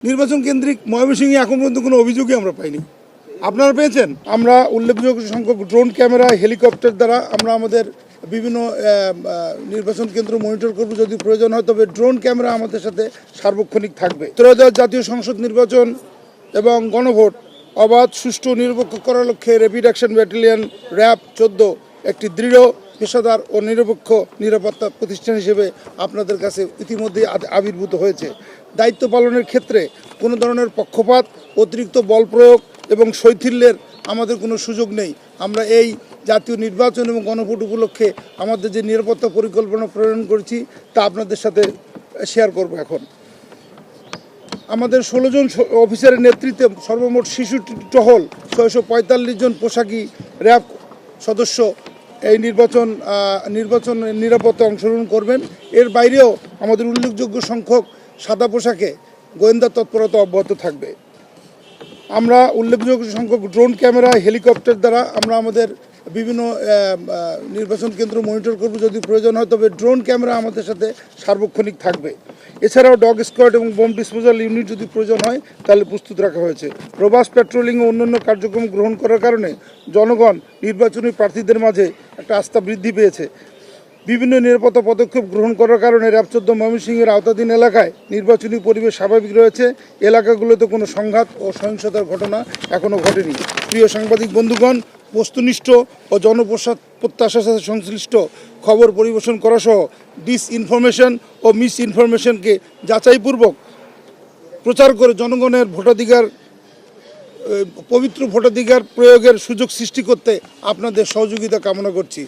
নির্বাচন কেন্দ্রিক ময়মনসিংহে এখন পর্যন্ত কোনো অভিযোগই আমরা পাইনি। আপনারা পেয়েছেন? আমরা উল্লেখযোগ্য সংখ্যক ড্রোন ক্যামেরা, হেলিকপ্টার দ্বারা আমরা আমাদের বিভিন্ন নির্বাচন কেন্দ্র মনিটর করব। যদি প্রয়োজন হয় তবে ড্রোন ক্যামেরা আমাদের সাথে সার্বক্ষণিক থাকবে। ত্রয়োদশ জাতীয় সংসদ নির্বাচন এবং গণভোট অবাধ, সুষ্ঠু, নিরপেক্ষ করার লক্ষ্যে র্যাপিড অ্যাকশন ব্যাটালিয়ন র্যাব 14 একটি দৃঢ়, পেশাদার ও নিরপেক্ষ নিরাপত্তা প্রতিষ্ঠান হিসেবে আপনাদের কাছে ইতিমধ্যেই আবির্ভূত হয়েছে। দায়িত্ব পালনের ক্ষেত্রে কোনো ধরনের পক্ষপাত, অতিরিক্ত বল প্রয়োগ এবং শৈথিল্যের আমাদের কোনো সুযোগ নেই। আমরা এই জাতীয় নির্বাচন এবং গণভোট উপলক্ষে আমাদের যে নিরাপত্তা পরিকল্পনা প্রণয়ন করেছি তা আপনাদের সাথে শেয়ার করব। এখন আমাদের 16 জন অফিসারের নেতৃত্বে সর্বমোট 66টি টহল, 645 জন পোশাকি র্যাব সদস্য এই নির্বাচন নিরাপত্তায় অংশগ্রহণ করবেন। এর বাইরেও আমাদের উল্লেখযোগ্য সংখ্যক সাদা পোশাকে গোয়েন্দা তৎপরতা অব্যাহত থাকবে। আমরা উল্লেখযোগ্য সংখ্যক ড্রোন ক্যামেরা, হেলিকপ্টার দ্বারা আমরা আমাদের বিভিন্ন নির্বাচন কেন্দ্র মনিটর করব। যদি প্রয়োজন হয় তবে ড্রোন ক্যামেরা আমাদের সাথে সার্বক্ষণিক থাকবে। এছাড়াও ডগ স্কোয়াড এবং বোম ডিসপোজাল ইউনিট যদি প্রয়োজন হয় তাহলে প্রস্তুত রাখা হয়েছে। রোবাস্ট পেট্রোলিং ও অন্যান্য কার্যক্রম গ্রহণ করার কারণে জনগণ নির্বাচনী প্রার্থীদের মাঝে একটা আস্থা বৃদ্ধি পেয়েছে। বিভিন্ন নিরাপত্তা পদক্ষেপ গ্রহণ করার কারণে র্যাব 14 ময়মনসিংহের আওতাধীন এলাকায় নির্বাচনী পরিবেশ স্বাভাবিক রয়েছে। এলাকাগুলোতে কোনো সংঘাত ও সহিংসতার ঘটনা এখনও ঘটেনি। প্রিয় সাংবাদিক বন্ধুগণ, বস্তুনিষ্ঠ ও জনপ্রত্যাশার সাথে সংশ্লিষ্ট খবর পরিবেশন করা সহ ডিসইনফরমেশন ও মিস ইনফরমেশনকে যাচাইপূর্বক প্রচার করে জনগণের পবিত্র ভোটাধিকার প্রয়োগের সুযোগ সৃষ্টি করতে আপনাদের সহযোগিতা কামনা করছি।